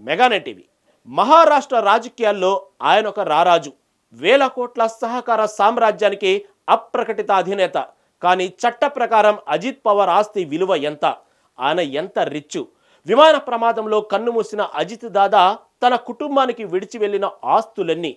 మెగానే TV. Maharashtra రాజకీయాల్లో ఆయన ఒక రారాజు. వేల కోట్ల సహకార సామ్రాజ్యానికి అప్రకటిత అధినేత. కానీ చట్ట ప్రకారం అజిత్ పవార్ ఆస్తి విలువ ఎంత? ఆయన ఎంత రిచ్చు? విమాన ప్రమాదంలో కన్నుమూసిన అజిత్ దాదా తన కుటుంబానికి విడిచి వెళ్లిన ఆస్తులన్నీ,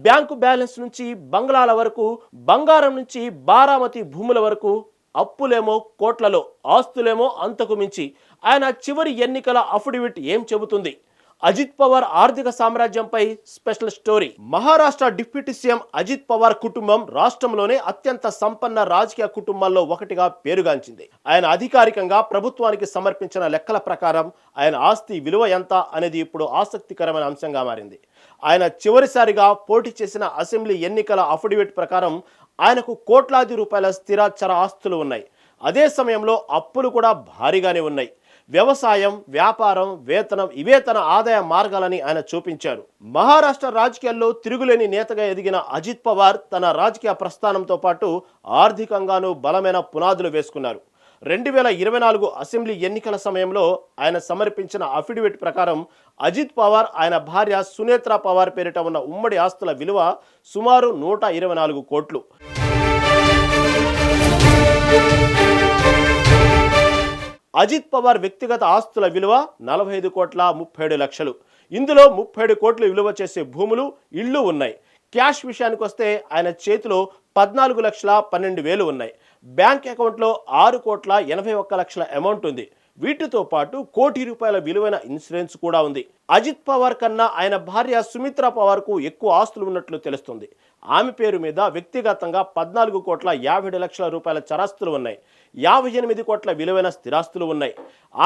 బ్యాంకు బ్యాలెన్స్ నుంచి బంగ్లాల వరకు, బంగారం నుంచి బారామతి భూముల వరకు, అప్పులేమో కోట్లలో, ఆస్తులేమో అంతకు మించి. ఆయన చివరి ఎన్నికల అఫిడవిట్ ఏం చెబుతుంది? అజిత్ పవార్ ఆర్థిక సామ్రాజ్యంపై special story. Maharashtra deputy CM Ajit Pawar కుటుంబం రాష్ట్రంలోనే అత్యంత సంపన్న రాజకీయ కుటుంబాల్లో ఒకటిగా పేరుగాంచింది. ఆయన అధికారికంగా ప్రభుత్వానికి సమర్పించిన లెక్కల ప్రకారం ఆయన ఆస్తి విలువ ఎంత అనేది ఇప్పుడు ఆసక్తికరమైన అంశంగా మారింది. ఆయన చివరిసారిగా పోటీ చేసిన అసెంబ్లీ ఎన్నికల అఫిడవిట్ ప్రకారం ఆయనకు కోట్లాది రూపాయల స్థిరాచర ఆస్తులు ఉన్నాయి. అదే సమయంలో అప్పులు కూడా భారీగానే ఉన్నాయి. వ్యవసాయం, వ్యాపారం, వేతనం ఇవే తన ఆదాయ మార్గాలని ఆయన చూపించారు. మహారాష్ట్ర రాజకీయాల్లో తిరుగులేని నేతగా ఎదిగిన అజిత్ పవార్ తన రాజకీయ ప్రస్థానంతో పాటు ఆర్థికంగానూ బలమైన పునాదులు వేసుకున్నారు. 2024 అసెంబ్లీ ఎన్నికల సమయంలో ఆయన సమర్పించిన అఫిడవిట్ ప్రకారం అజిత్ పవార్, ఆయన భార్య సునేత్రా పవార్ పేరిట ఉన్న ఉమ్మడి ఆస్తుల విలువ సుమారు 124 కోట్లు. అజిత్ పవార్ వ్యక్తిగత ఆస్తుల విలువ 45,37,00,000. ఇందులో 37 కోట్లు విలువ చేసే భూములు, ఇళ్లు ఉన్నాయి. క్యాష్ విషయానికి వస్తే ఆయన చేతిలో 14,12,000 ఉన్నాయి. బ్యాంక్ అకౌంట్లో 6,81,00,000 అమౌంట్ ఉంది. వీటితో పాటు ₹1 కోటి విలువైన ఇన్సూరెన్స్ కూడా ఉంది. అజిత్ పవార్ కన్నా ఆయన భార్య సుమిత్రా పవార్ కు ఎక్కువ ఆస్తులు ఉన్నట్లు తెలుస్తుంది. ఆమె పేరు మీద వ్యక్తిగతంగా 14,50,00,000 చరాస్తులు ఉన్నాయి. 58 కోట్ల విలువైన స్థిరాస్తులు ఉన్నాయి.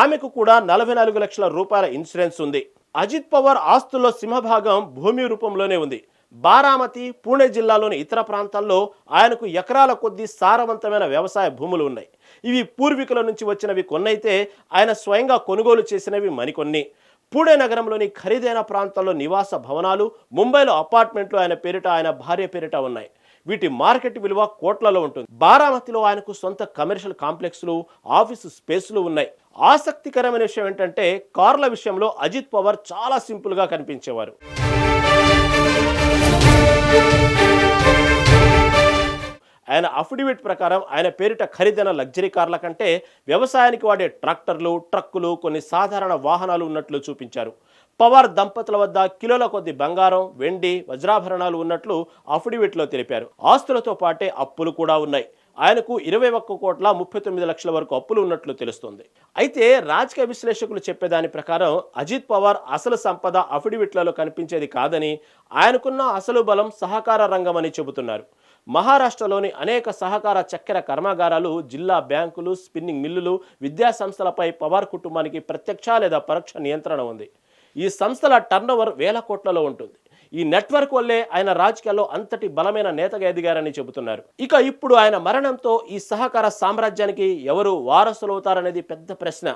ఆమెకు కూడా 44 లక్షల రూపాయల ఇన్సూరెన్స్ ఉంది. అజిత్ పవార్ ఆస్తుల్లో సింహభాగం భూమి రూపంలోనే ఉంది. బారామతి, పూణే జిల్లాలోని ఇతర ప్రాంతాల్లో ఆయనకు ఎకరాల కొద్దీ సారవంతమైన వ్యవసాయ భూములు ఉన్నాయి. ఇవి పూర్వీకుల నుంచి వచ్చినవి కొన్నైతే ఆయన స్వయంగా కొనుగోలు చేసినవి మరికొన్ని. పూణే నగరంలోని ఖరీదైన ప్రాంతాల్లో నివాస భవనాలు, ముంబైలో అపార్ట్మెంట్లు ఆయన పేరిట, ఆయన భార్య పేరిట ఉన్నాయి. వీటి మార్కెట్ విలువ కోట్లలో ఉంటుంది. బారామతిలో ఆయనకు సొంత కమర్షియల్ కాంప్లెక్స్లు, ఆఫీసు స్పేస్లు ఉన్నాయి. ఆసక్తికరమైన విషయం ఏంటంటే కార్ల విషయంలో అజిత్ పవార్ చాలా సింపుల్గా కనిపించేవారు. ఆయన అఫిడవిట్ ప్రకారం ఆయన పేరిట ఖరీదైన లగ్జరీ కార్ల కంటే వ్యవసాయానికి వాడే ట్రాక్టర్లు, ట్రక్కులు, కొన్ని సాధారణ వాహనాలు ఉన్నట్లు చూపించారు. పవార్ దంపతుల వద్ద కిలోల కొద్ది బంగారం, వెండి, వజ్రాభరణాలు ఉన్నట్లు అఫిడవిట్లో తెలిపారు. ఆస్తులతో పాటే అప్పులు కూడా ఉన్నాయి. ఆయనకు 21,39,00,000 వరకు అప్పులు ఉన్నట్లు తెలుస్తోంది. అయితే రాజకీయ విశ్లేషకులు చెప్పేదాని ప్రకారం అజిత్ పవార్ అసలు సంపద అఫిడవిట్లలో కనిపించేది కాదని, ఆయనకున్న అసలు బలం సహకార రంగం అని చెబుతున్నారు. మహారాష్ట్రలోని అనేక సహకార చక్కెర కర్మాగారాలు, జిల్లా బ్యాంకులు, స్పిన్నింగ్ మిల్లులు, విద్యా సంస్థలపై పవార్ కుటుంబానికి ప్రత్యక్ష లేదా పరోక్ష నియంత్రణ ఉంది. ఈ సంస్థల టర్నోవర్ వేల కోట్లలో ఉంటుంది. ఈ నెట్వర్క్ వల్లే ఆయన రాజకీయాల్లో అంతటి బలమైన నేతగా ఎదిగారని చెబుతున్నారు. ఇక ఇప్పుడు ఆయన మరణంతో ఈ సహకార సామ్రాజ్యానికి ఎవరు వారసులవుతారనేది పెద్ద ప్రశ్న.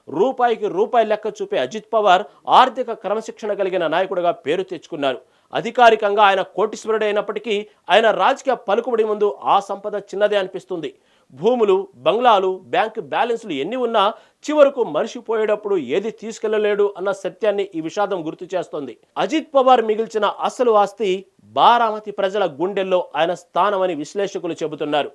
రూపాయికి రూపాయి లెక్క చూపే అజిత్ పవార్ ఆర్థిక క్రమశిక్షణ కలిగిన నాయకుడిగా పేరు తెచ్చుకున్నారు. అధికారికంగా ఆయన కోటీశ్వరుడు అయినప్పటికీ ఆయన రాజకీయ పలుకుబడి ముందు ఆ సంపద చిన్నదే అనిపిస్తుంది. భూములు, బంగ్లాలు, బ్యాంకు బ్యాలెన్స్లు ఎన్ని ఉన్నా చివరకు మనిషి పోయేటప్పుడు ఏది తీసుకెళ్లలేడు అన్న సత్యాన్ని ఈ విషాదం గుర్తు చేస్తోంది. అజిత్ పవార్ మిగిల్చిన అసలు ఆస్తి బారామతి ప్రజల గుండెల్లో ఆయన స్థానమని విశ్లేషకులు చెబుతున్నారు.